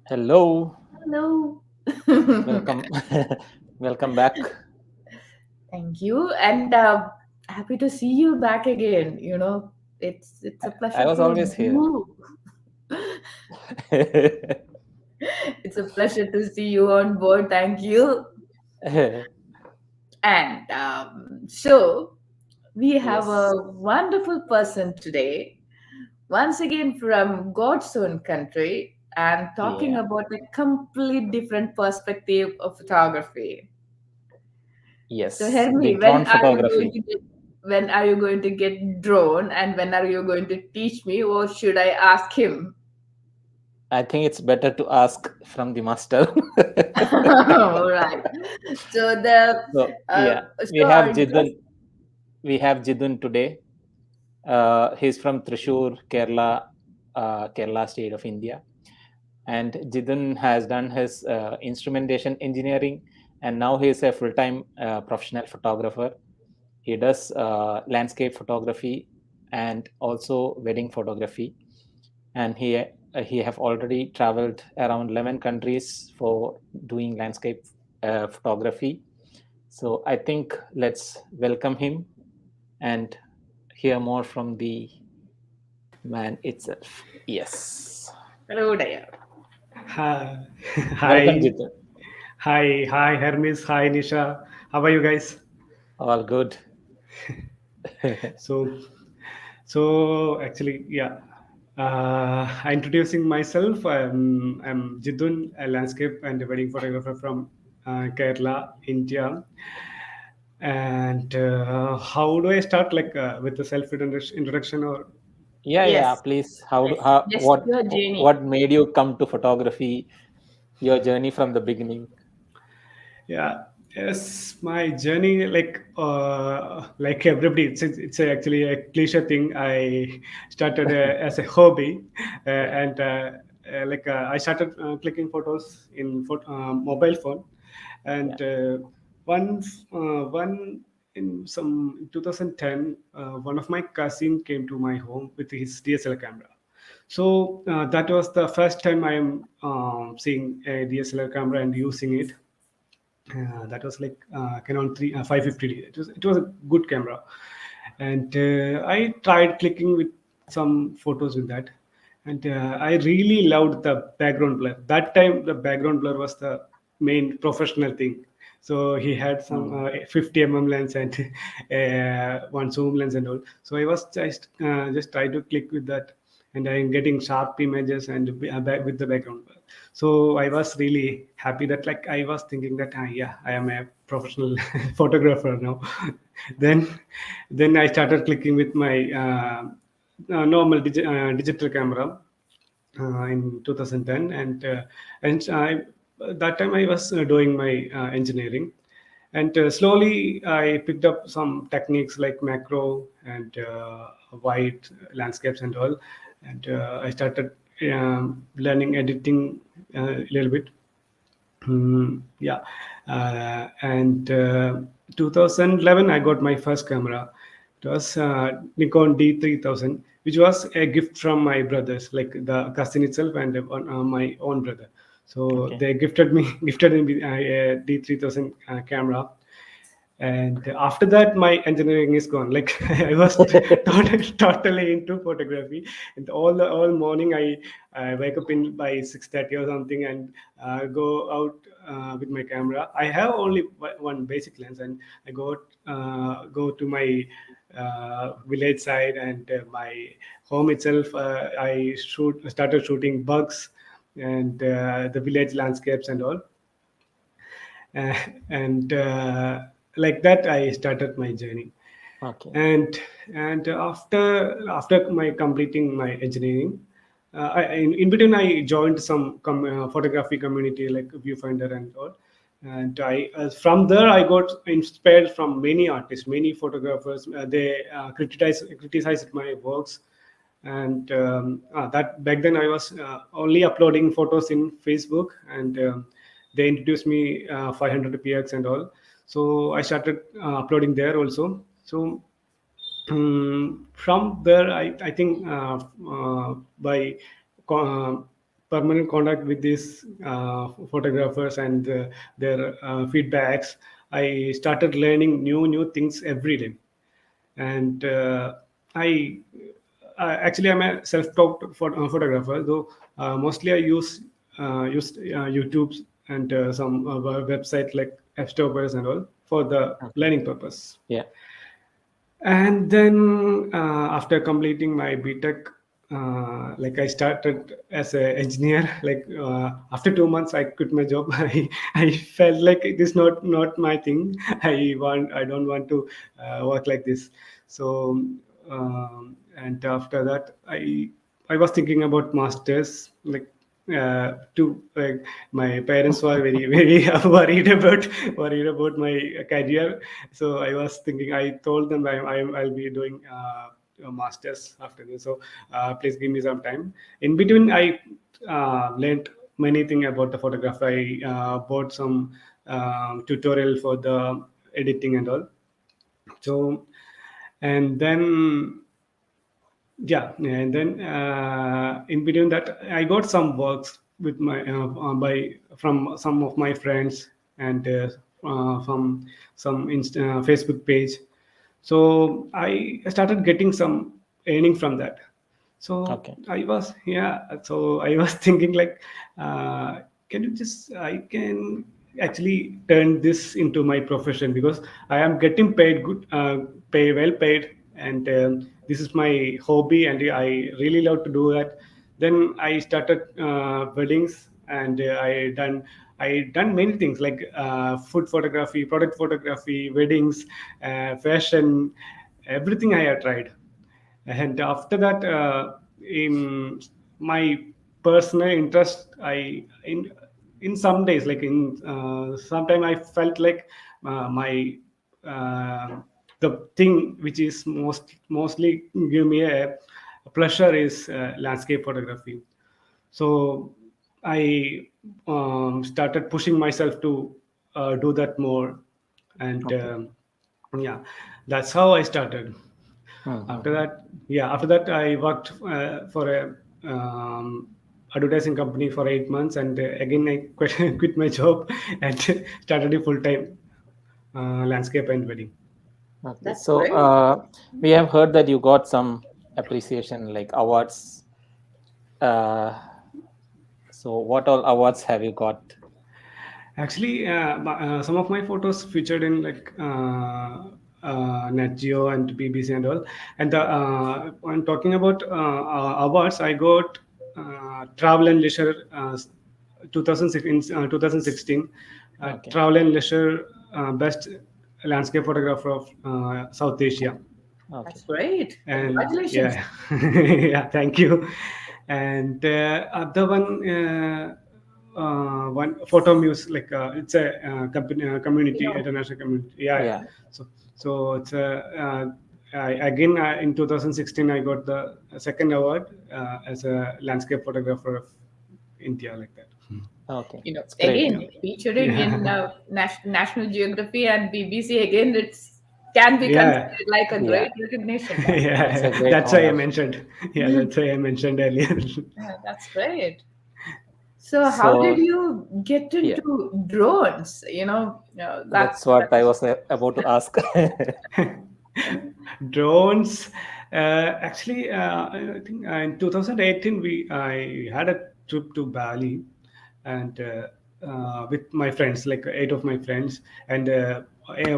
Hello, Hello. welcome, welcome back. Thank you, and happy to see you back again. It's a I pleasure was to always here. do. It's a pleasure to see you on board. Thank you. And so we have Yes, a wonderful person today, once again from God's own country, and talking yeah, about a complete different perspective of photography. So yes. The Hermi, drone photography. when are you going to get drone and when are you going to teach me or should I ask him? I think it's better to ask from the master. All right. So the So uh, yeah, we so have our Jidhun. guest, We have Jidhun today. He's from Thrissur, Kerala, Kerala state of India. And Jidhun has done his instrumentation engineering, and now he is a full-time professional photographer. He does landscape photography and also wedding photography, and he have already traveled around 11 countries for doing landscape photography. So I think let's welcome him and hear more from the man itself. Yes, hello there. Hi, welcome, hi, Jithan. hi, Hermes, hi, Nisha. How are you guys? All good. So, so actually, yeah. Introducing myself, I'm Jidhun, a landscape and a wedding photographer from Kerala, India. And how do I start? Like with the self introduction, or Yeah, Yes, please. yes. How, Just your journey. what made you come to photography? Your journey from the beginning. yeah, yes, my journey, like everybody, actually a cliche thing. I started as a hobby, and I started clicking photos in mobile phone, Yeah. and one in some 2010, one of my cousin came to my home with his DSLR camera. So that was the first time I am seeing a DSLR camera and using it. That was like Canon 550D. It was a good camera, and I tried clicking with some photos with that, and I really loved the background blur. That time, the background blur was the main professional thing. So he had some Mm. 50 lens and one zoom lens and all. So I was just try to click with that, and I'm getting sharp images and with the background blur. So I was really happy that, like, I was thinking that yeah, I am a professional photographer now. then then I started clicking with my normal digital camera in 2010, and that time I was doing my engineering, and slowly I picked up some techniques like macro and wide landscapes and all, and I started learning editing a little bit. Yeah, and 2011 I got my first camera. It was Nikon D3000, which was a gift from my brothers, like the cousin itself and my own brother. So Okay. they gifted me a D3000 camera, and after that my engineering is gone. Like I was totally into photography, and all morning I wake up in by 6:30 or something, and go out with my camera. I have only one basic lens, and I go to my village side, and my home itself. I started shooting bugs and the village landscapes and all. uh, and like that I started my journey. Okay. And after my completing my engineering, in between I joined some photography community like viewfinder and all. And I from there I got inspired from many artists, many photographers. They criticized my works. And that back then I was only uploading photos in Facebook, and they introduced me 500 px and all. So I started uploading there also. So from there I think by co- permanent contact with these photographers and their feedbacks, I started learning new things every day. And I actually I'm a self-taught photographer, though mostly I use YouTube and some website like F-Stoppers and all for the Okay. learning purpose. Yeah. And then after completing my BTech, like I started as an engineer. Like after 2 months, I quit my job. I felt like it is not my thing. I don't want to work like this. So and after that, I was thinking about masters. Like to like my parents were very worried about my career. So I was thinking, I told them I'll be doing a masters after this, so please give me some time. In between I learned many things about the photography. I bought some tutorial for the editing and all. So and then yeah, and then in between that I got some works with my by from some of my friends and from some Facebook page. So I started getting some earning from that. So Okay. I was thinking like, can you just I can actually turn this into my profession, because I am getting paid good, well paid, and this is my hobby, and I really love to do that. Then I started weddings, and I done many things like food photography, product photography, weddings, fashion, everything I have tried. And after that, in my personal interest, I in some days, like in sometime I felt like my uh, the thing which is mostly give me a pleasure is landscape photography. So I started pushing myself to do that more. And Okay. yeah, that's how I started. After Mm-hmm. that, yeah, after that I worked for a advertising company for 8 months, and again I quit my job and started a full-time landscape and wedding. Okay. That's So great. we have heard that you got some appreciation like awards. Uh, so what all awards have you got? Actually, some of my photos featured in like Nat Geo and BBC and all. And when talking about awards, I got Travel and Leisure 2006, in 2016, Okay. Travel and Leisure Best Landscape Photographer of South Asia. Okay. That's great. And Congratulations. yeah, yeah, thank you. And other one photo muse, like it's a company, You community, know, international community. Yeah, yeah. Yeah. So it's a again in 2016 I got the second award as a landscape photographer of India, like that. Okay. It's great. again, featuring in Yeah. National Geography and BBC, again, it's can be Yeah. considered like a Yeah. great recognition. It's a Yeah, great that's why I honor. mentioned. Yeah, Mm, that's why I mentioned earlier. that's great. So, how did So you get yeah, into drones? that's what I was about to ask. Drones. Actually, I think in 2018 I had a trip to Bali, and with my friends, like 8 of my friends, and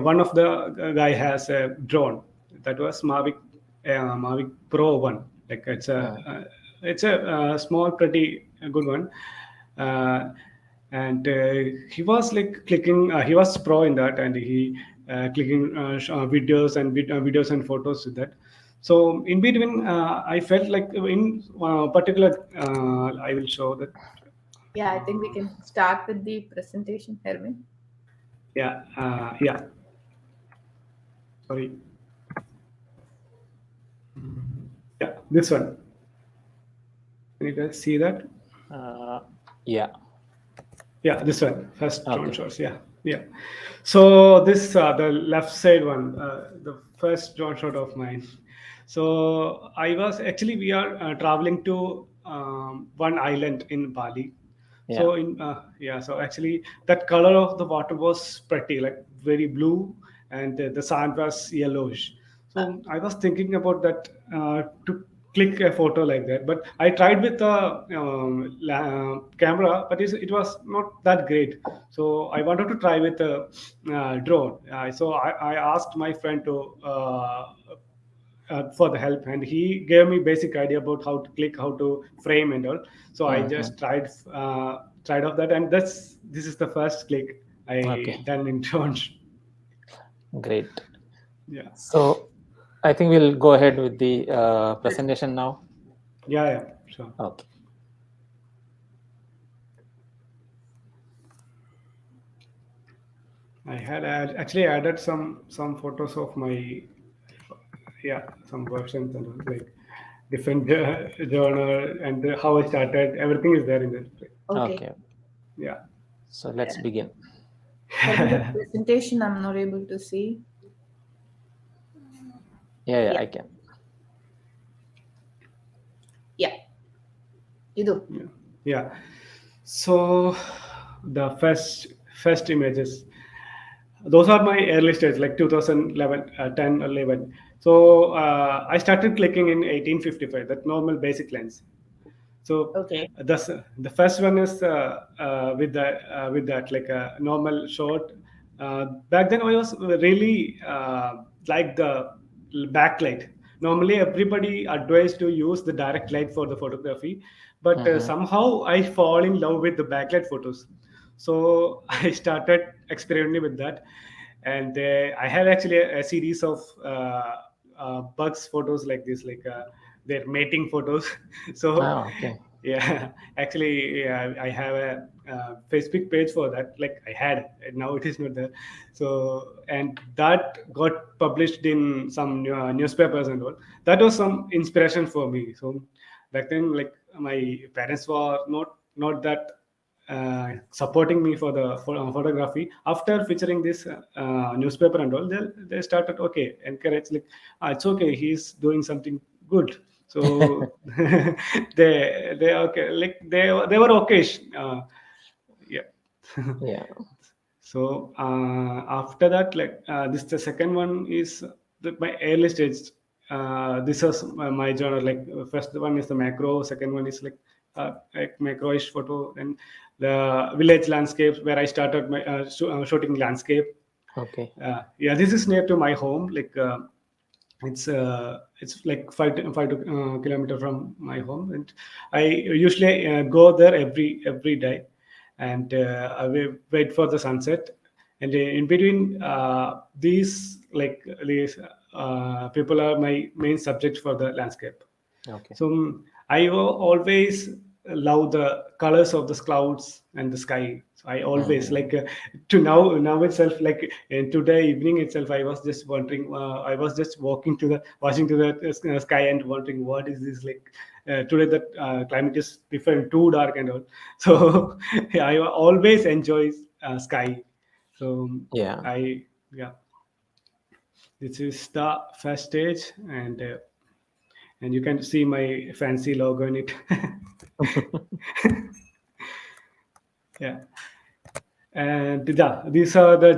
one of the guy has a drone. That was Mavic Pro one. Like Hmm. it's a small, pretty good one. Uh, and he was like clicking. He was pro in that, and he clicking videos and videos and photos with that. So in between, I felt like in particular, I will show that. Yeah, I think we can start with the presentation, Herman. Yeah, yeah. Sorry. Yeah, this one. Can you guys see that? uh, yeah. Yeah, this one. First drone Okay. shots. Yeah, yeah. So this the left side one, the first drone shot of mine. So I was actually we are traveling to one island in Bali. Yeah. So so actually that color of the water was pretty, like very blue, and the sand was yellowish. So I was thinking about that to click a photo like that, but I tried with the camera, but it was not that great. So I wanted to try with a drone. So I asked my friend to for the help, and he gave me basic idea about how to click, how to frame and all. So I Mhm. just tried of that, and this is the first click Okay, I done in drones. great. Yeah, So I think we'll go ahead with the presentation now. yeah, sure. Okay. Actually added some photos of my, yeah, some versions and all, like different genre, and how I started. Everything is there in that. Okay. Okay. Yeah. So let's begin. Tell me the presentation. I'm not able to see. Yeah, Yeah. I can. Yeah. You do. Yeah. Yeah. So the first images, those are my early stage, like 2011, 10, 11. So I started clicking in 1855, that normal basic lens. So Okay. the first one is with that like a normal shot. Back then I was really like the backlight. Normally everybody advised to use the direct light for the photography, but Mhm. somehow I fall in love with the backlight photos. So I started experimenting with that, and I have actually a series of bugs photos like this, like their mating photos. So Ah, okay. yeah, actually, yeah, I have a Facebook page for that. Like I had, and now it is not there. So and that got published in some newspapers and all. That was some inspiration for me. So back then, like my parents were not that supporting me for the photography. After featuring this newspaper and all, they started, okay, encourage, like it's okay, he's doing something good. So they okay, like they were okay. Yeah. Yeah. So after that, like this the second one is my early stage. This was my genre. Like first one is the macro, second one is like macroish photo, and the village landscapes where I started my shooting landscape. Okay. Yeah, this is near to my home. Like it's like 5 kilometer from my home, and I usually go there every day, and I will wait for the sunset. And in between these people are my main subject for the landscape. Okay. So I always love the colors of the clouds and the sky. So I always Mhm. like to now itself, like today evening itself, I was just wondering. I was just watching to the sky and wondering what is this like. Today the climate is different, too dark and all. So yeah, I always enjoy sky. So Yeah. I yeah, this is the first stage, and you can see my fancy logo in it. Yeah, and yeah, these are the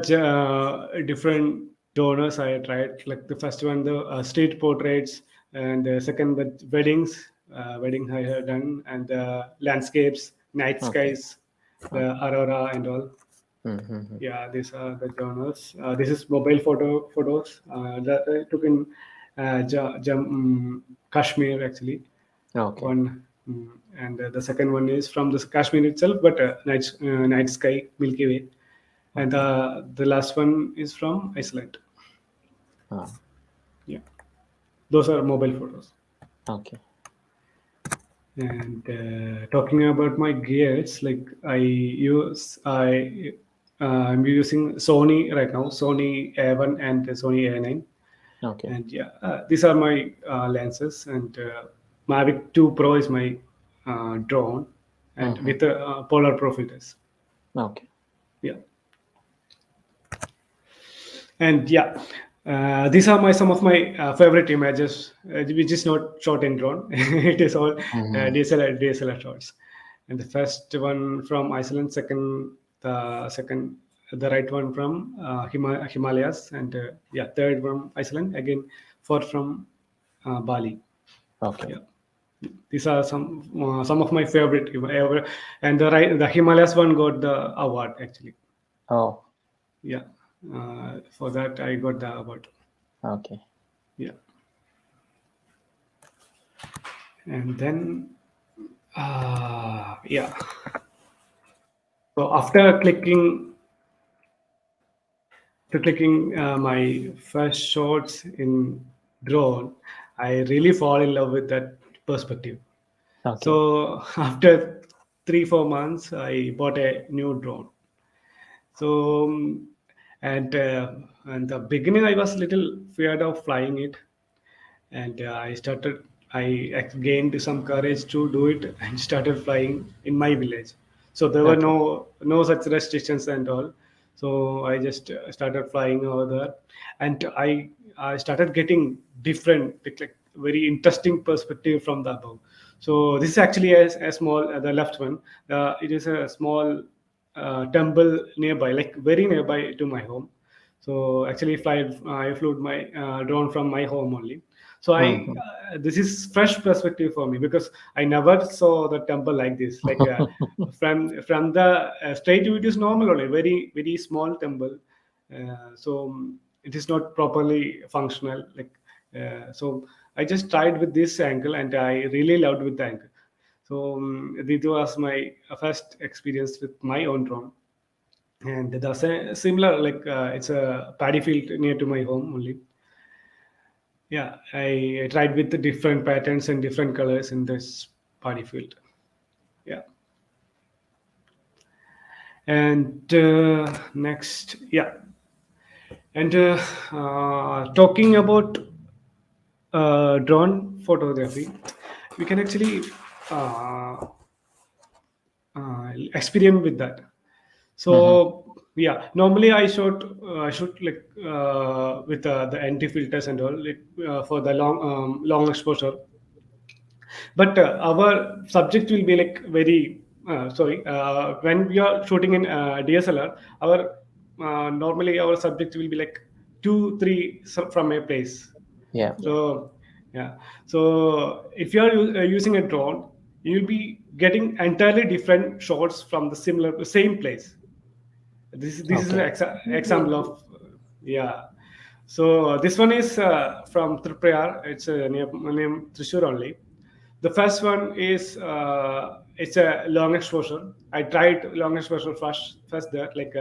different donors I tried. Like the first one, the street portraits, and the second, the wedding I have done, and the landscapes, night Okay. skies, the Okay. aurora and all. Mhm. Yeah, these are the genres. This is mobile photos that I took in Kashmir actually. Okay. One, and the second one is from the Kashmir itself, but night sky, Milky Way, and Okay. the last one is from Iceland. Ah, Yeah, those are mobile photos. okay. And talking about my gears, like I'm using Sony right now, Sony A1 and Sony A9. Okay. And yeah, these are my lenses, and Mavic 2 Pro is my drone, and Mhm. with a polar profile test. Okay. Yeah, and yeah, These are my some of my favorite images, which is not shot in drone. It is all Mhm. DSLR shots. And the first one from Iceland, second, the right one from Himalayas, and yeah, third from Iceland again, fourth from Bali. Okay. Yeah, these are some of my favorite ever. And the Himalayas one got the award actually. Oh, Yeah, for that I got the award. okay. Yeah, and then yeah. So after clicking my first shots in drone, I really fall in love with that perspective. Okay. So after 3 4 months, I bought a new drone. So and the beginning, I was little feared of flying it, and I gained some courage to do it and started flying in my village. So there were Okay. no such restrictions and all. So I just started flying over there, and I started getting different, like very interesting perspective from the above. So this is actually a small, the left one, it is a small temple nearby, like very nearby to my home. So actually I flew my drone from my home only. So Mhm. this is fresh perspective for me, because I never saw the temple like this. Like from the straight view, it is normal only, very very small temple. So it is not properly functional. Like so, I just tried with this angle, and I really loved with the angle. So this was my first experience with my own drone, and the similar, like it's a paddy field near to my home only. Yeah, I tried with the different patterns and different colors in this party field. Yeah, and next, yeah, and talking about drone photography, we can actually uh, experiment with that. Mhm. So yeah, normally I shoot like with the anti filters and all, like, for the long exposure. But our subject will be like very sorry, when we are shooting in DSLR, our normally our subject will be like 2 3 from a place. Yeah. So yeah, so if you are using a drone, you'll be getting entirely different shots from the same place. This is an Okay. example of yeah. So this one is from Tripura. It's near Thrissur only. The first one is it's a long exposure. I tried long exposure first there. Like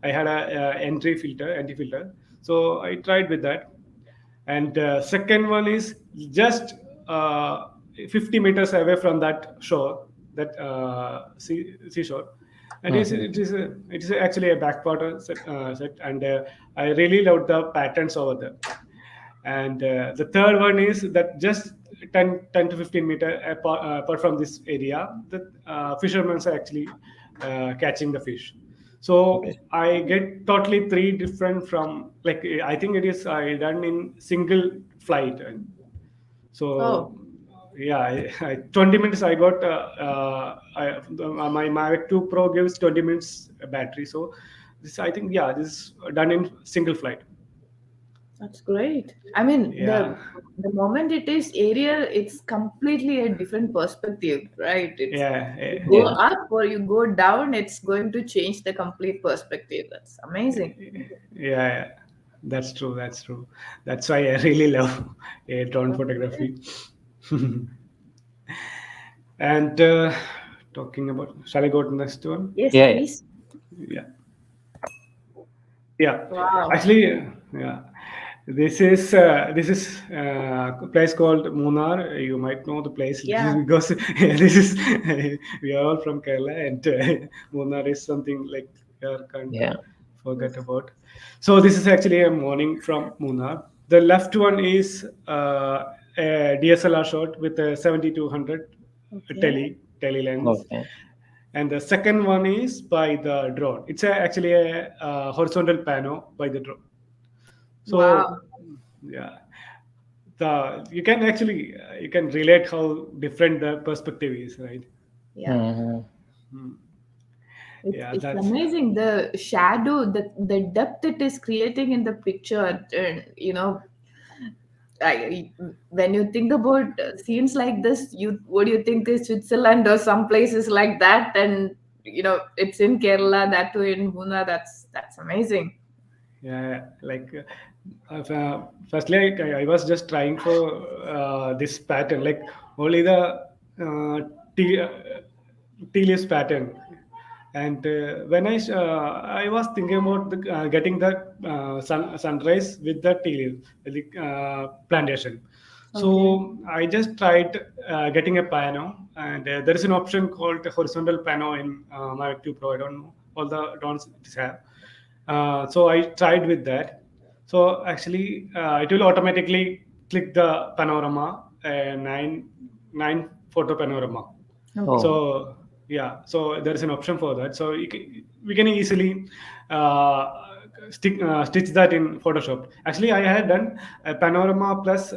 I had a anti filter. So I tried with that. And second one is just 50 meters away from that shore, that seashore. And Mhm. it is actually a backwater set, and I really loved the patterns over there. And the third one is that just 10 to 15 meter apart from this area, the fishermen are actually catching the fish. So Okay. I get totally three different from, like I think it is I done in single flight. And Oh, so yeah, 20 minutes I got my Mavic 2 Pro gives 20 minutes battery. So this, I think, yeah, this is done in single flight. that's great. I mean, Yeah, the moment it is aerial, it's completely a different perspective, right? It's yeah, you go Yeah. up or you go down, it's going to change the complete perspective. That's amazing. yeah. That's true. That's true. That's why I really love drone Okay. photography. And talking about, shall I go to the next one? Yes, Yeah. Yeah. please. Yeah, yeah. Wow. Actually, yeah. This is a place called Munnar. You might know the place. This is Yeah. because this is we are all from Kerala, and Munnar is something like you can't Yeah. forget about. So this is actually a morning from Munnar. The left one is a DSLR shot with a 7200 Okay. tele lens, Okay. and the second one is by the drone. It's actually a horizontal pano by the drone. So Wow. yeah, the you can actually you can relate how different the perspective is, right? Yeah. Mhm. Yeah, It's that's amazing the shadow, the depth it is creating in the picture. And, when you think about scenes like this, what do you think is Switzerland or some places like that? And it's in Kerala, that too in Huna. That's amazing. yeah, like firstly I was just trying for this pattern, like only the tea, tea leaves pattern. And when I was thinking about getting the sunrise with the tea leaf, with the plantation. Okay. So I just tried getting a pano, and there is an option called horizontal pano in my Tube Pro. I don't know all the drones it have. So I tried with that. So actually, it will automatically click the panorama, nine photo panorama. Okay. Oh, So yeah, so there is an option for that. So we can easily uh, stitch that in Photoshop. Actually, I had done a panorama plus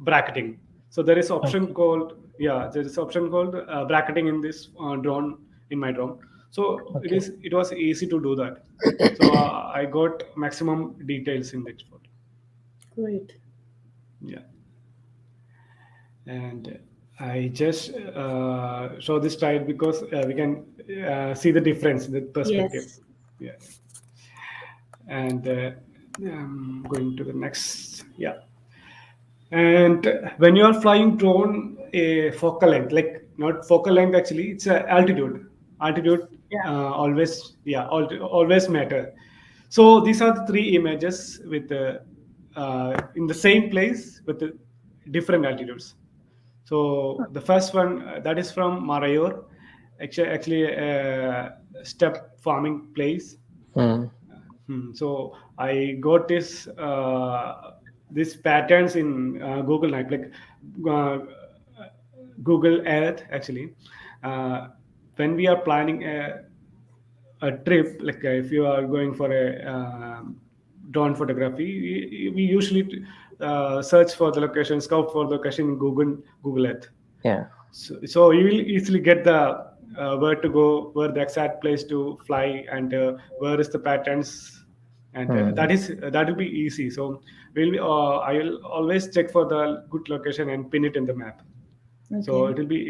bracketing. So there is option okay. called, yeah, there is option called bracketing in this drone, in my drone. So Okay. it was easy to do that. So I got maximum details in the export. Great. Yeah. And I just show this slide because we can see the difference, the perspective. Yes. Yeah. And I'm going to the next. Yeah. And when you are flying drone, a focal length, like not focal length actually, it's altitude. Altitude Yeah. always, yeah, always matter. So these are the three images with in the same place with the different altitudes. So the first one that is from Marayor, actually a step farming place. Mm. So I got this patterns in Google Night, like uh, Google Earth actually. Uh, when we are planning a trip, like if you are going for a drone photography, we usually search for the location, scout for the location in Google Earth. Yeah. So you will easily get the where to go, where the exact place to fly, and where is the patterns, and Mm. that will be easy. So I will always check for the good location and pin it in the map. So Okay. it will be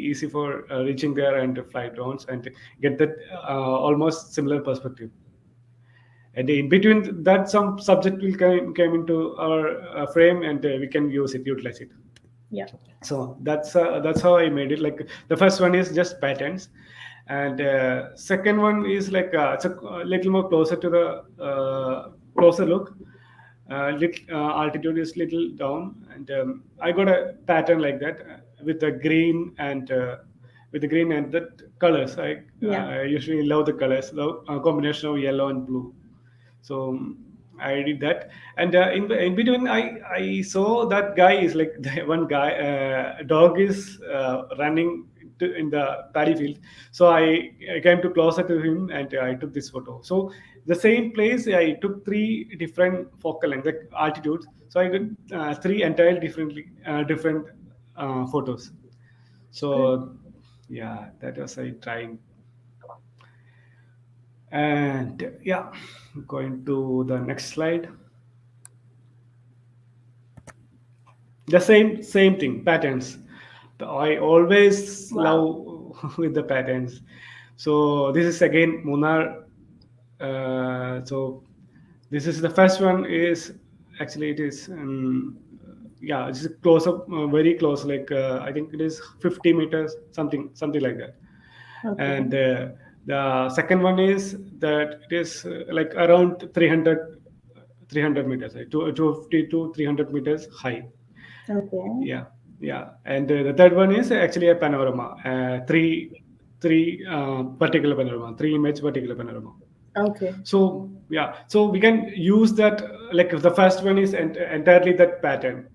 easy for reaching there and to fly drones and get that almost similar perspective. And in between that, some subject will came into our frame, and we can use it, utilize it. Yeah. So that's how I made it. Like the first one is just patterns, and second one is like it's a little more closer to the closer look. Altitude is little down, and I got a pattern like that with the green and the colors. Yeah. I usually love the colors, the combination of yellow and blue. So I did that, and in between, I saw that guy is like the one guy dog is running in the paddy field. So I came to closer to him, and I took this photo. So the same place I took three different focal length, like altitudes. So I got three entirely different photos. Great. So yeah, that was I trying. And yeah, going to the next slide. The same thing, patterns. I always Wow. love with the patterns. So this is again Munar. So this is the first one is actually it is yeah, it's close up, very close, like I think it is 50 meters, something like that. Okay. And the second one is that it is like around 300 meters, right? 250 to 300 meters high. Okay. Yeah, yeah. And the third one is actually a panorama, three particular panorama, three image particular panorama. Okay. So yeah, so we can use that, like if the first one is entirely that pattern,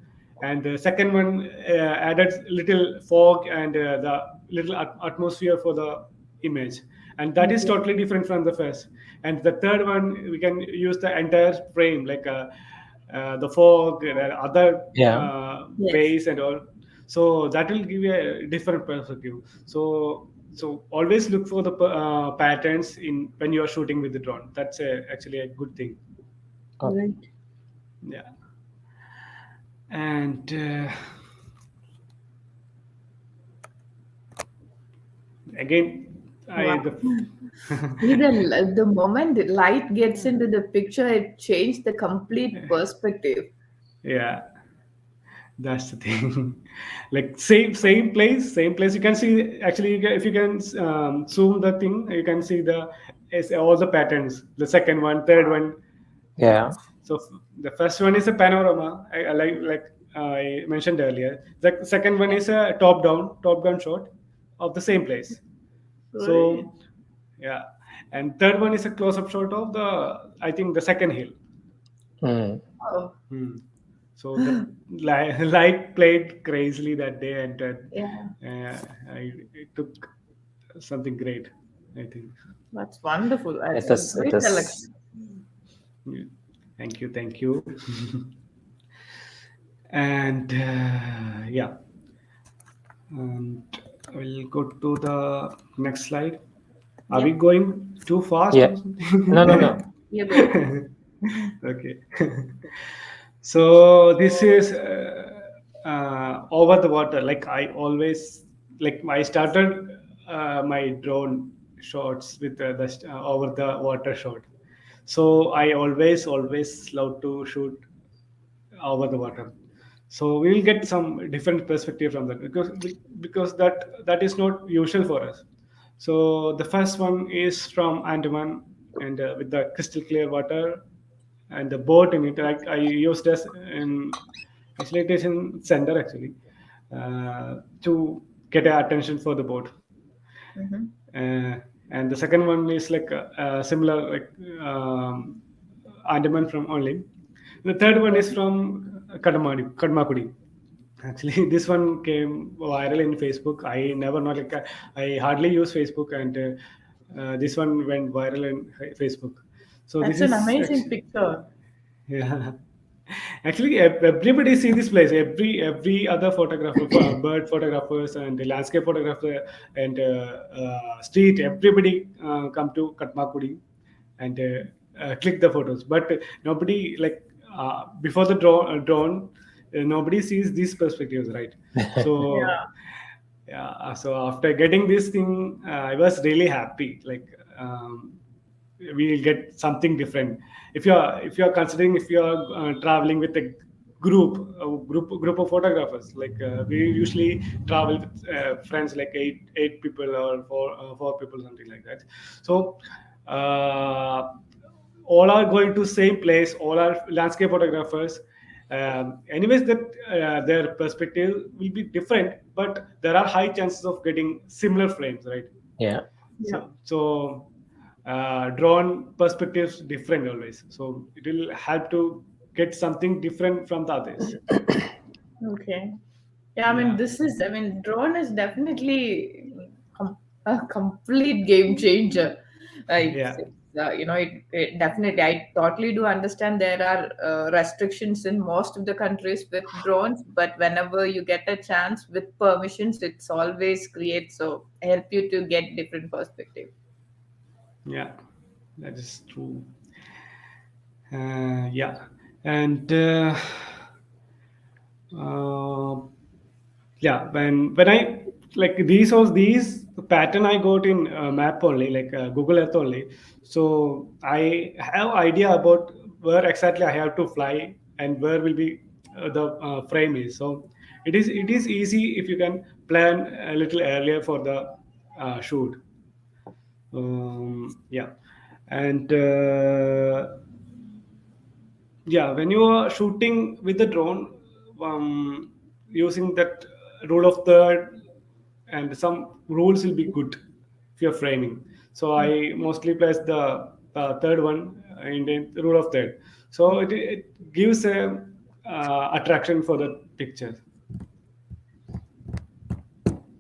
and the second one added little fog and the little atmosphere for the image, and that is totally different from the first. And the third one, we can use the entire frame, like the fog, other Yeah. Yes. ways and all. So that will give you a different perspective. So always look for the patterns in when you are shooting with the drone. That's actually a good thing. Okay. Right. Yeah. And again, Wow. the See, the moment the light gets into the picture, it changed the complete perspective. yeah, that's the thing. Like same place. You can see actually, if you can zoom the thing, you can see all the patterns. The second one, third one. Yeah. Yeah. So the first one is a panorama. I like I mentioned earlier. The second one is a top down shot of the same place. Right. So yeah, and third one is a close-up shot of I think the second hill. Mm. Oh, Hmm. So the light played crazily that day, and yeah. it took something great, I think. That's wonderful. It A is. It great selection. is. Yeah. Thank you. And yeah, and we'll go to the next slide. Are we Yep. going too fast Yeah. or something? No. No. You're good. Okay. So this is over the water. Like I always, like I started my drone shots with over the water shot. So I always love to shoot over the water. So we will get some different perspective from that, because that is not usual for us. So the first one is from Andaman, and with the crystal clear water and the boat in it. I used as an facilitation center actually, to get attention for the boat. Mhm. uh, and the second one is like similar, like Andaman from only. The third one is from Kadmakudi. Actually, this one came viral in Facebook. I never know, like I hardly use Facebook, and this one went viral in Facebook. So this That's an is amazing actually, picture. yeah. Actually, everybody see this place. Every other photographer, bird photographers and the landscape photographer and street, everybody come to Katmakudi and click the photos. But nobody, like before the drone, nobody sees these perspectives, right? So Yeah. yeah, so after getting this thing, I was really happy. Like we'll get something different. If you're considering, if you're traveling with a group of photographers, like we usually travel with friends, like eight people or four people, something like that. So uh, all are going to same place, all are landscape photographers. Anyways, that their perspective will be different, but there are high chances of getting similar frames, right? Yeah. Yeah. So drone perspectives different always, so it will help to get something different from the others. Okay. Yeah, I mean, Yeah, drone is definitely a complete game changer. yeah, It definitely, I totally do understand there are restrictions in most of the countries with drones, but whenever you get a chance with permissions, it's always great. So help you to get different perspective. yeah, that is true. Yeah, and uh, yeah, when I, like, these pattern I got in map only, like Google Earth only. So I have idea about where exactly I have to fly and where will be the frame is. So it is easy if you can plan a little earlier for the shoot. Yeah, and yeah, when you are shooting with the drone, using that rule of third, and some rules will be good if you're framing. So I mostly place the third one in the rule of third. So it gives a attraction for the picture.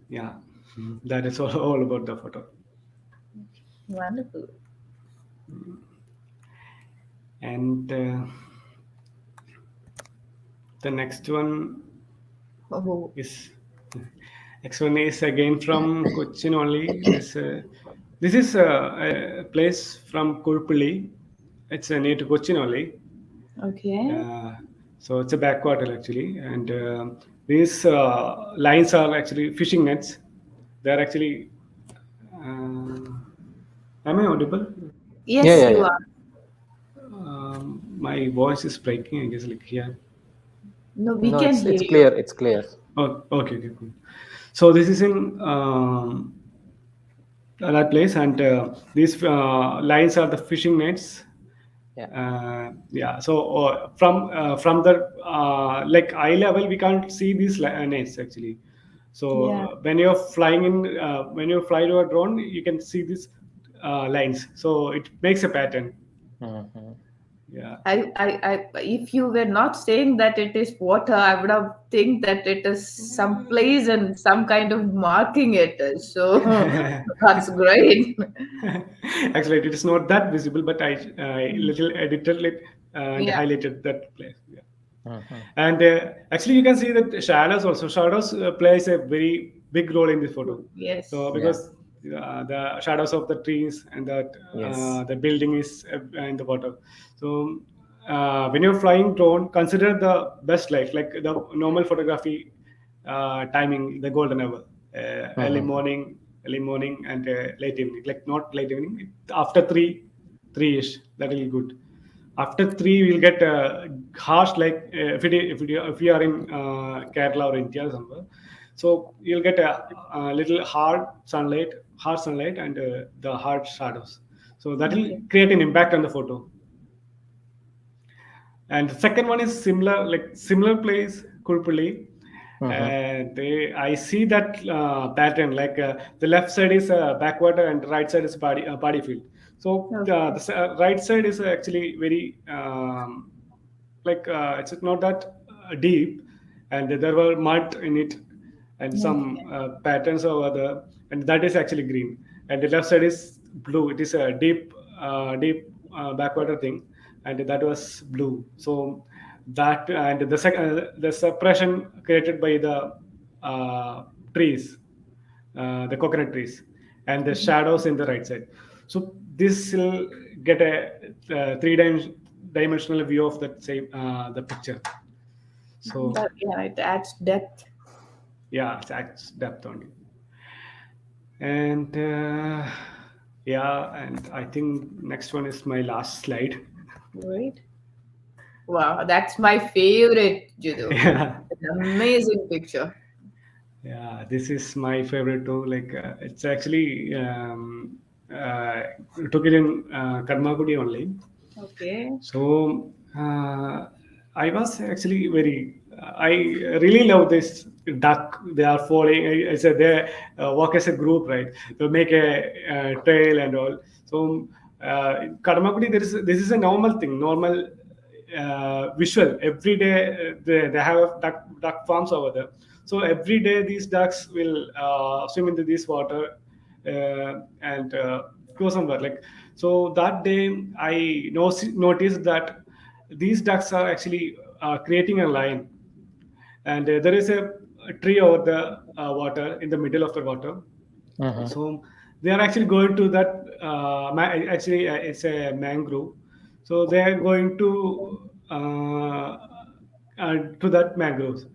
Yeah. That is all about the photo. Wonderful. And the next one Oh, is next one is again from Cochin only. This is a place from Kurpuli. It's near to Cochin only. okay. Uh, so it's a backwater actually, and these lines are actually fishing nets. They're actually. Am I audible? Yeah, Yes, yeah, you yeah. are. My voice is breaking. I guess like here. No, we No, can it's hear clear. you. It's clear. Oh, okay, okay, cool. So this is in that place, and these lines are the fishing nets. Yeah. Yeah. So from the like eye level, we can't see these nets actually. Yeah. So when you're flying in, when you fly to a drone, you can see these lines. So it makes a pattern. Hmm. Yeah. If you were not saying that it is water, I would have think that it is some place and some kind of marking it is. So that's great. Actually, it is not that visible, but I little edited it and Yeah. highlighted that place. Yeah. Hmm. And actually, you can see that shadows also. Shadows plays a very big role in this photo. So Yes. Yeah. because the shadows of the trees and that Yes. the building is in the water. So when you're flying drone, consider the best light, like the normal photography timing, the golden hour, Hmm. early morning and late evening. Like not late evening, after three-ish. That will be good. After three, we'll get harsh like if you are in Kerala or India somewhere. So you'll get a little hard sunlight, and the hard shadows. So that will Okay. create an impact on the photo. And the second one is similar, like similar place, Kurpuli. Hmm. I see that pattern. Like the left side is backwater and right side is paddy field. So Okay. right side is actually very like it's not that deep, and there were mud in it, and some Okay. patterns over there, and that is actually green. And the left side is blue. It is a deep backwater thing, and that was blue. So that and the suppression created by the uh, trees, the coconut trees, and the shadows in the right side. So this will get a three dimensional view of that same the picture. So Yeah, it adds depth. yeah, it's adds depth only. And yeah, and I think next one is my last slide. Right. Wow, that's my favorite, Jiddu. Yeah. An amazing picture. Yeah, this is my favorite too. Like it's actually uh, took it in Karmakudi only. Okay. So I was actually very. I really love this duck. They are falling. I said they work as a group, right? They make a trail and all. So in Karmakudi, this is a normal thing, normal visual. Every day they have duck farms over there. So every day these ducks will swim into this water and go somewhere. Like so that day, I noticed that these ducks are actually creating a line, and there is a tree over the water in the middle of the water. Hmm. So they are actually going to that. Actually, it's a mangrove. So they are going to that mangroves.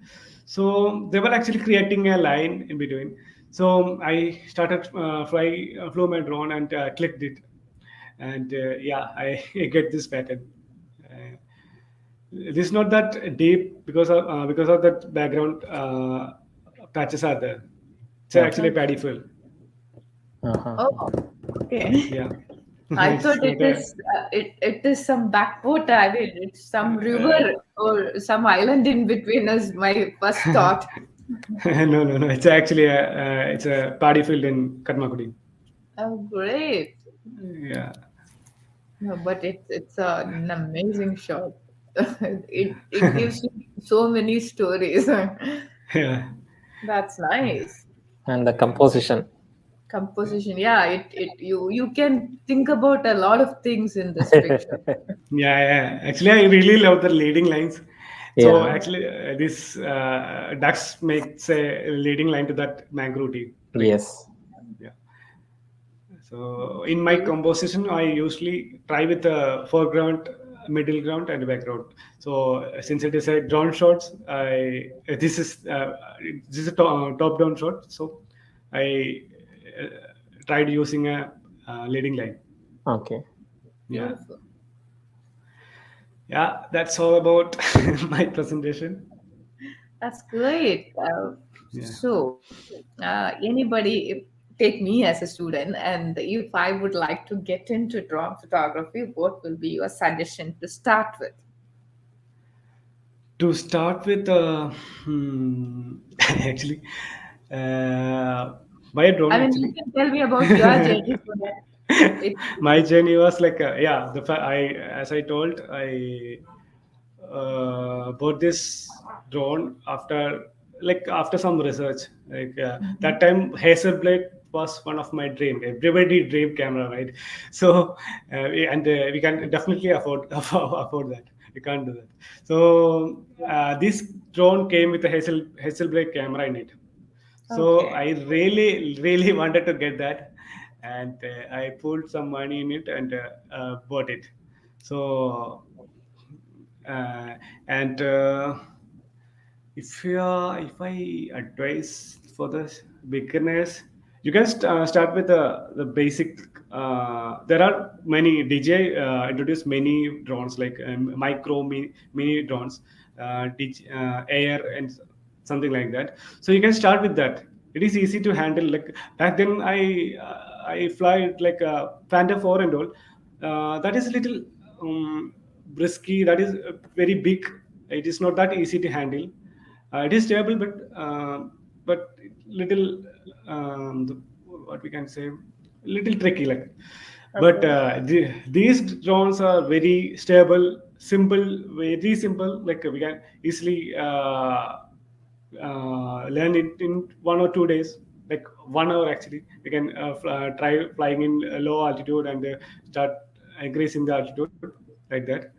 So they were actually creating a line in between. So I started flew my drone and clicked it, and yeah, I get this pattern. Uh, this is not that deep because of that background patches are there. It's Okay. actually a Okay. paddy field. Oh, Uh-huh. okay. Yeah, I it's thought not a it is some backwater. I mean, it's some river or some island in between is my first thought. no. It's actually it's a paddy field in Karmakudi. Oh, great. Yeah, No, but it's an amazing shot. It gives you so many stories. yeah, That's nice. And the composition. Composition, yeah, you can think about a lot of things in this picture. Yeah, yeah. Actually, I really love the leading lines. So Yeah. actually, this ducks makes a leading line to that mangrove tree. Yes. Yeah. So in my Beautiful. composition, I usually try with the foreground, middle ground, and background. So since it is a drone shots, I this is a top down shot. So I uh, tried using a leading line. Okay. Yeah, Beautiful. yeah. That's all about my presentation. That's great. Yeah. Anybody, take me as a student, and if I would like to get into drone photography, what will be your suggestion to start with? To start with, actually, by a drone, I mean, you actually. can tell me about your journey so that it. My journey was like, yeah, I, as I told, I bought this drone after, like, after some research. Like, that Mhm. time Hazelblade was one of my dream. Everybody dream camera, right? So and we can definitely afford that. We can't do that. So this drone came with a Hazelblade camera in it. So Okay. I really, really wanted to get that, and I pulled some money in it and bought it. So uh, and if I advise for the beginners, you can start with the basic. There are many DJ introduced many drones like micro mini drones, air and something like that. So you can start with that. It is easy to handle. Like back then, I fly like a Phantom 4 and all. That is a little risky. That is very big. It is not that easy to handle. It is stable, but little what we can say, little tricky. Like, but Okay. these drones are very stable, simple, very simple. Like we can easily learn it in 1 or 2 days, like 1 hour actually. We can try flying in low altitude and start increasing the altitude like that.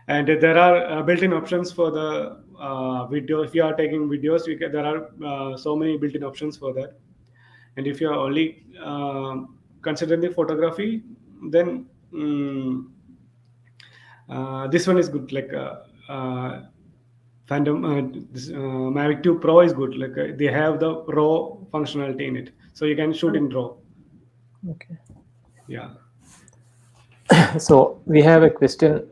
And there are built-in options for the video. If you are taking videos, there are so many built-in options for that. And if you are only considering the photography, then this one is good. Like Phantom, this, Mavic 2 Pro is good. Like they have the raw functionality in it, so you can shoot in raw. Okay. Yeah, So we have a question.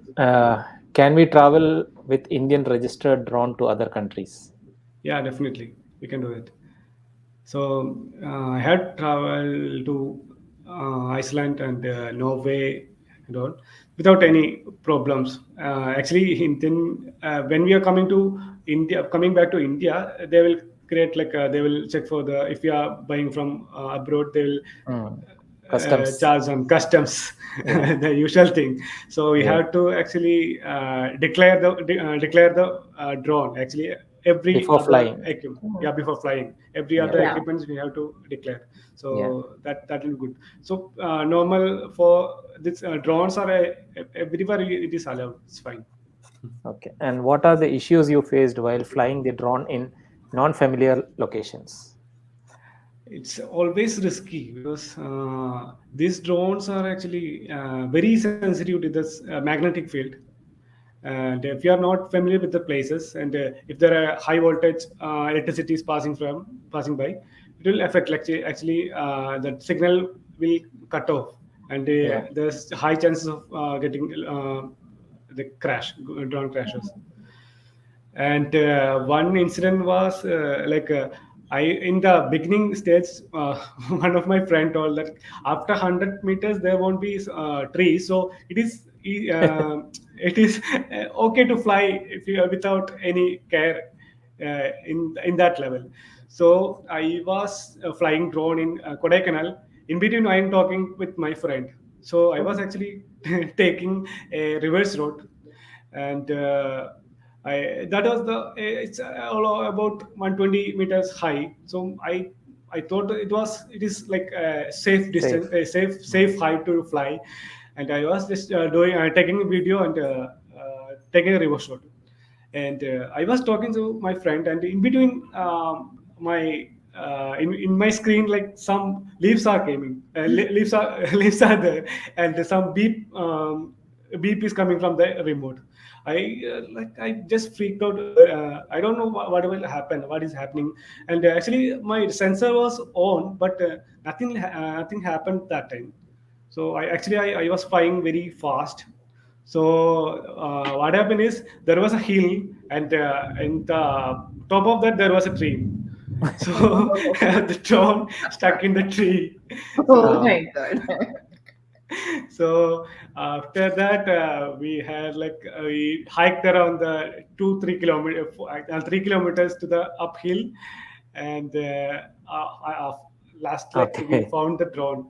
Can we travel with Indian registered drone to other countries? yeah, definitely we can do it. So I had traveled to Iceland and Norway and all without any problems. Actually, when we are coming to India, coming back to India, they will create like they will check for the, if you are buying from abroad, they will Hmm. Customs. charge some customs, Yeah. the usual thing. So we Yeah. have to actually declare the drone. Actually, every Before other flying. equipment, yeah, before flying, every Yeah. other Yeah. equipments we have to declare. Yeah. So that will be good. So normal for this drones are everywhere it is allowed. It's fine. Okay. And what are the issues you faced while flying the drone in non-familiar locations? It's always risky because these drones are actually very sensitive to this magnetic field. And if you are not familiar with the places, and if there are high voltage electricity is passing by, it will affect, like, actually the signal will cut off, and Yeah. there's high chances of getting the drone crashes. And one incident was like I in the beginning stage, one of my friend told that after 100 meters there won't be trees, so it is okay to fly if you without any care in that level. So I was flying drone in Kodaikanal. In between, I am talking with my friend. So I was Okay. actually taking a reverse road, and that was the it's all about 120 meters high. So I thought it is like a safe Safe. distance, a safe height to fly, and I was just doing taking a video and taking a reverse shot. And I was talking to my friend, and in between my in my screen, like some leaves are coming, leaves are leaves are there, and some beep is coming from the remote. I just freaked out. I don't know what will happen, what is happening, and actually my sensor was on, but nothing happened that time. So I was flying very fast. So what happened is there was a hill, and in the top of that there was a tree. So Oh, the drone stuck in the tree. oh So my God. so after that we had like we hiked around the 2 3 kilometers 3 kilometers to the uphill, and last like we Okay. found the drone.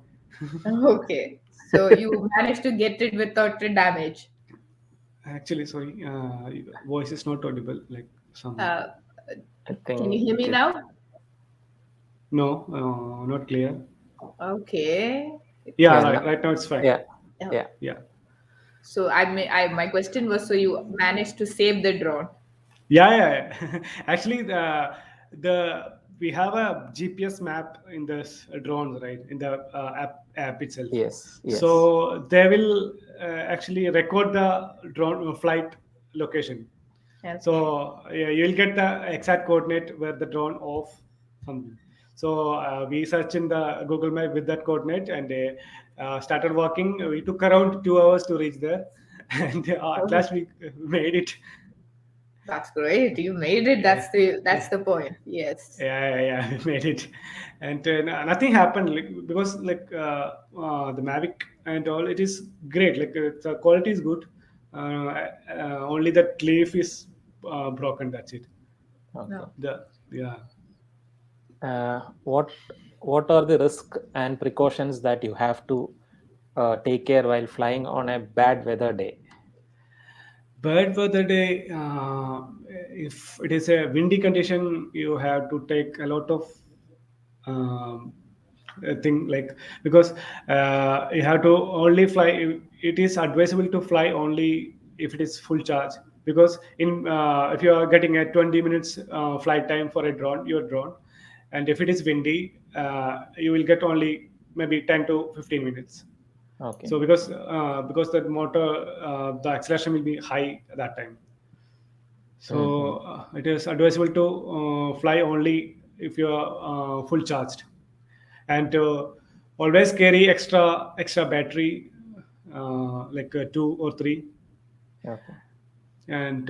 Okay. So you managed to get it without the damage. Actually, sorry, voice is not audible. Like some Uh, I can you think hear me just now? no, not clear. Okay. Yeah, yeah, no, right now it's fine. yeah, Yeah. yeah. Yeah, So my question was, so you managed to save the drone. yeah. Actually, the we have a GPS map in this drones, right? In the app itself. Yes, yes. So they will actually record the drone flight location. Okay. So yeah, you'll get the exact coordinate where the drone off something. So we search in the Google Map with that coordinate, and started walking. We took around 2 hours to reach there, and at Oh, last we made it. that's great. You made it. Yeah, That's the point. Yes. yeah, we made it, and nothing happened like, because like the Mavic and all, it is great. Like the quality is good. Only that leaf is broken. That's it. Okay. No. The yeah. What are the risks and precautions that you have to take care while flying on a bad weather day? But for the day, if it is a windy condition, you have to take a lot of um, thing like, because you have to only fly. It is advisable to fly only if it is full charge, because in if you are getting a 20 minutes flight time for your drone, and if it is windy, you will get only maybe 10 to 15 minutes. Okay. So because the motor the acceleration will be high at that time. Mm-hmm. So it is advisable to fly only if you are full charged, and always carry extra battery, like 2 or 3. Okay. And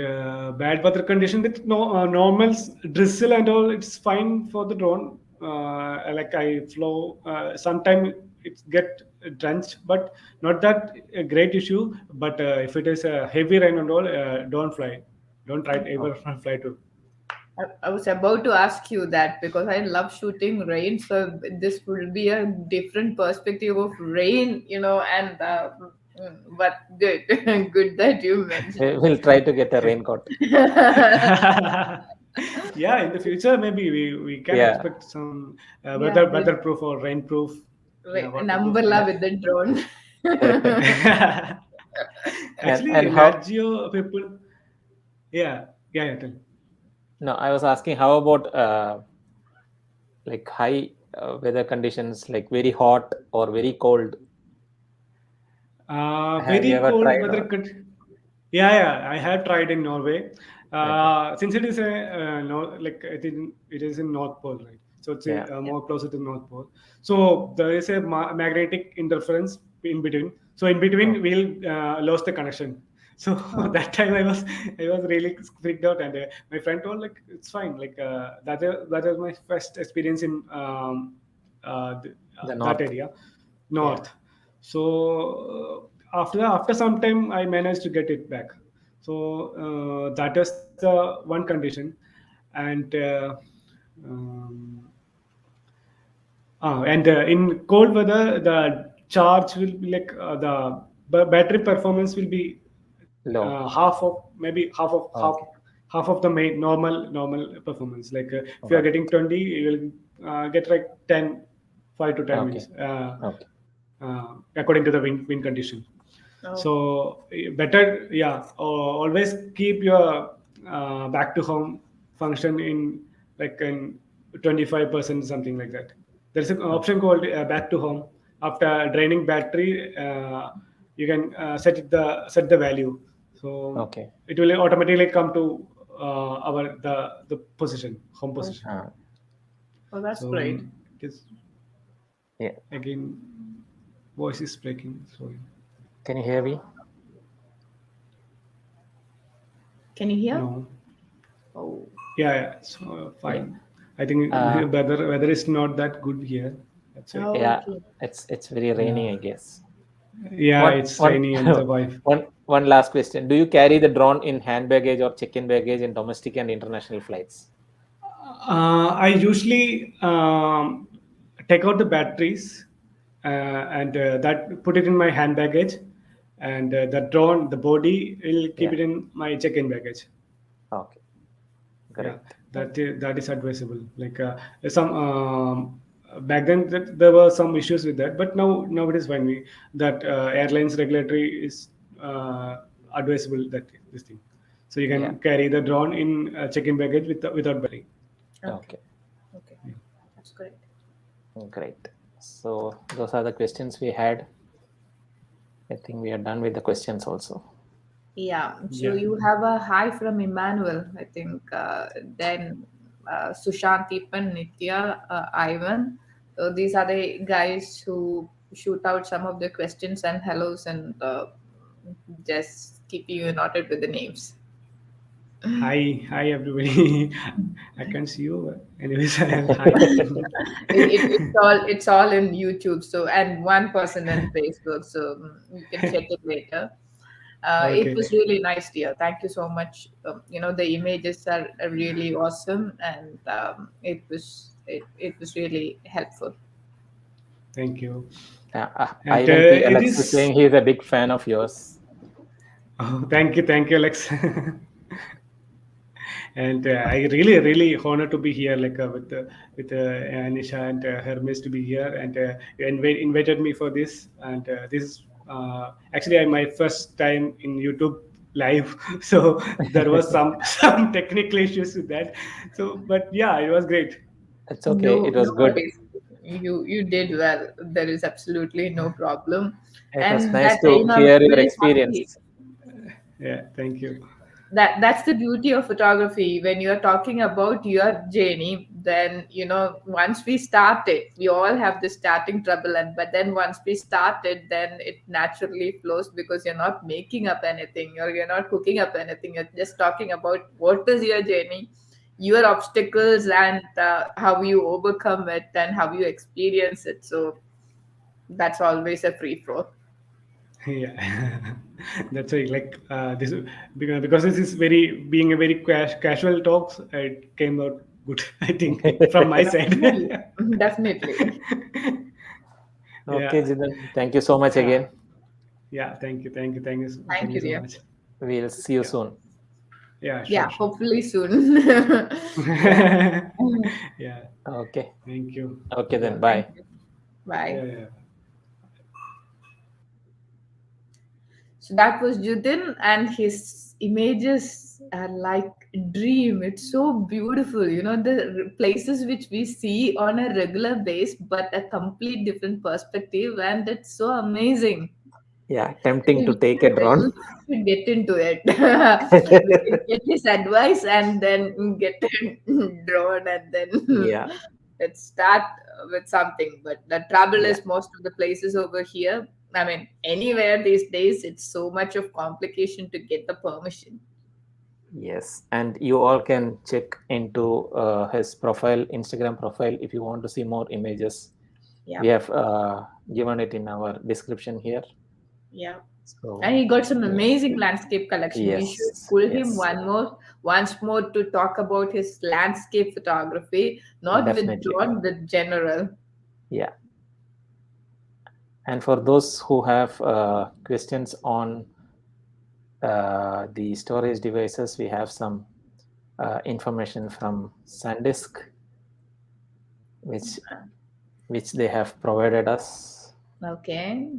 bad weather condition with no normal drizzle and all, it's fine for the drone. Like I flow sometime it get drenched, but not that a great issue. But if it is a heavy rain and all, don't fly, don't try to ever Okay. fly to. I was about to ask you that because I love shooting rain. So this will be a different perspective of rain, and but good, good that you mentioned. We'll try to get a raincoat. Yeah, in the future maybe we can Yeah. expect some Yeah, weatherproof or rainproof. Yeah, an waterproof. umbrella Yeah. with the drone. And Actually, how? Nat Geo people. Yeah, yeah. Tell. No, I was asking how about like high weather conditions, like very hot or very cold. Have you Very ever cold tried weather. or? Yeah. I have tried in Norway. Okay. Since it is a no, like I think it is in North Pole, right? So it's Yeah. Yeah. more closer to North Pole. So there is a magnetic interference in between. So in between, Okay. we'll lose the connection. So Oh, that time I was really freaked out, and my friend told like it's fine. Like that is my first experience in The that north. area, Yeah. north. So after some time, I managed to get it back. So that is the one condition, and um, in cold weather, the charge will be like the battery performance will be Low. half of maybe half of half Okay. half of the main normal performance. Like if you are Got it. getting 20, you will get like 10, 5 to 10 Okay. minutes, Okay. according to the wind condition. Oh. So better, yeah. Always keep your back to home function in like in 25%, something like that. There's an option called back to home. After draining battery, you can set the value. So Okay. it will automatically come to our the position, home position. Oh, that's So great. it is Yeah. again, voice is breaking. Sorry. Can you hear me? Can you hear? No. Oh. Yeah. So fine. I think Uh, weather is not that good here. That's why. Oh, yeah. okay. It's very rainy, I guess. Yeah, One it's one rainy and the wife. one last question. Do you carry the drone in hand baggage or check-in baggage in domestic and international flights? I usually take out the batteries and that put it in my hand baggage, and the drone, the body, will keep Yeah. it in my check-in baggage. Okay. Yeah, Great. that is advisable. Like some back then there were some issues with that, but now it is fine. That airlines regulatory is advisable that this thing, so you Yeah. can carry the drone in check-in baggage without battery. Okay. Okay. That's great. Great. So those are the questions we had. I think we are done with the questions also. Yeah. So Yeah. you have a hi from Emmanuel, I think. Then Sushant, Ipan, Nitya, Ivan. So these are the guys who shoot out some of the questions and hellos and just keep you noted with the names. Hi everybody. I can't see you. But anyways, hi. It's all in YouTube. So and one person in Facebook. So you can check it later. It Okay. was really nice, dear. Thank you so much. The images are really awesome, and it was really helpful. Thank you. And Ivan P. it Alex is is. saying he is a big fan of yours. Oh, thank you, Alex. And I really honored to be here, like with Anisha and Hermes to be here, and you invited me for this, and this is actually my first time in YouTube live, so there was some technical issues with that. So, but yeah, it was great. It's okay. No, It no was good. worries. You did well. There is absolutely no problem, It was and nice that to I'm hear your very happy. experience. Yeah, thank you. That's the beauty of photography. When you're talking about your journey, then once we started, we all have the starting trouble, and but then once we started, then it naturally flows because you're not making up anything or you're not cooking up anything. You're just talking about what is your journey, your obstacles, and how you overcome it and how you experience it. So that's always a free flow. Yeah, that's why like this because this is very being a very casual talks. It came out good, I think, from my side. Definitely. Definitely. Okay, Yeah, Jidhun. Thank you so much uh, again. yeah. Thank Thank you you, so dear. much. We'll see you Yeah, soon. yeah, Yeah, sure. hopefully soon. Yeah. Yeah, Okay. thank you. Okay, Yeah, then. Thank Bye. you. Bye. yeah. So that was Judin, and his images are like dream. It's so beautiful. The places which we see on a regular base, but a complete different perspective, and it's so amazing. Yeah, tempting to We take a drone. should get into it. We can get his advice and then get drawn, and then Yeah. let's start with something. But the trouble Yeah. is, most of the places over here, I mean, anywhere these days, it's so much of complication to get the permission. Yes. And you all can check into his profile, Instagram profile, if you want to see more images. Yeah, We have given it in our description here. yeah. And So, he got some yeah. amazing landscape collection. We should Yes. pull him Yes. once more to talk about his landscape photography, not with Definitely. drone, with general. Yeah. And for those who have questions on the storage devices, we have some information from SanDisk. which they have provided us. Okay.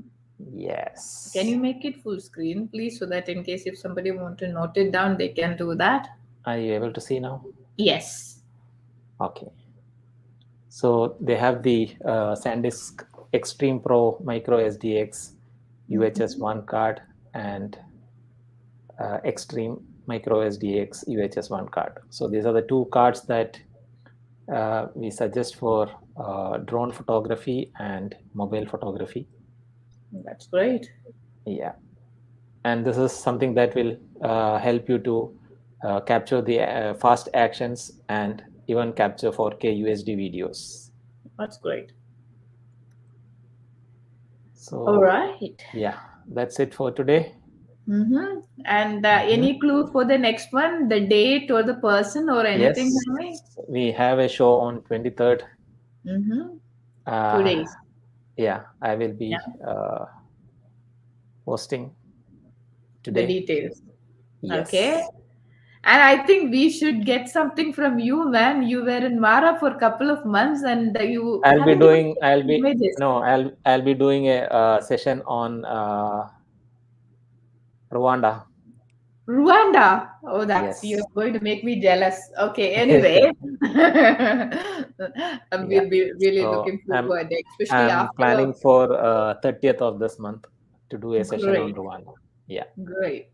Yes. Can you make it full screen, please, so that in case if somebody want to note it down, they can do that? Are you able to see now? Yes. Okay. So they have the SanDisk Extreme Pro Micro SDX UHS 1 card and Extreme Micro SDX UHS 1 card. So these are the two cards that we suggest for drone photography and mobile photography. That's great. Yeah. And this is something that will help you to capture the fast actions and even capture 4K USD videos. That's great. So, All right. yeah, that's it for today. And any clue for the next one, the date or the person or anything? Yes, we have a show on 23rd. 2 days. Yeah, I will be posting today. The details. Yes. Okay. And I think we should get something from you, man. You were in Mara for a couple of months, and you. I'll be doing a session on Rwanda. Rwanda. Oh, that's Yes. you're going to make me jealous. Okay. Anyway, we'll be really looking forward, especially I'm after. planning for 30th of this month to do a session on Great. Rwanda. Yeah. Great.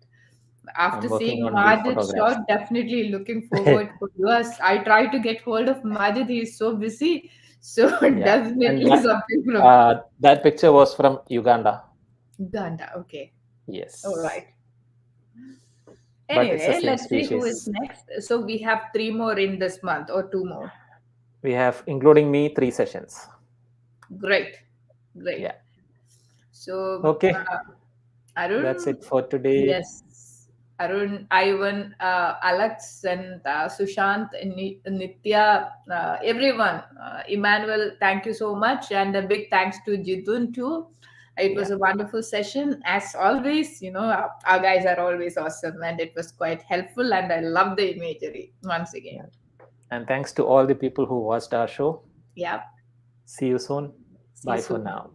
After I'm working seeing on the Majid's photographs. shot, definitely looking forward for yours. I try to get hold of Majid. He's so busy. So definitely something from that picture was from Uganda. Uganda. Okay. Yes. All right. But it's the Anyway, same let's see who species. is next. So we have 3 more in this month or 2 more. We have, including me, 3 sessions. Great. Yeah. So okay, Arun, that's it for today. Yes. Arun, Ivan, Alex, and Sushant, and Nitya, everyone. Emmanuel, thank you so much. And a big thanks to Jidhun too. It was a wonderful session. As always, our guys are always awesome, and it was quite helpful. And I love the imagery once again. And thanks to all the people who watched our show. Yeah. See you soon. Bye for now.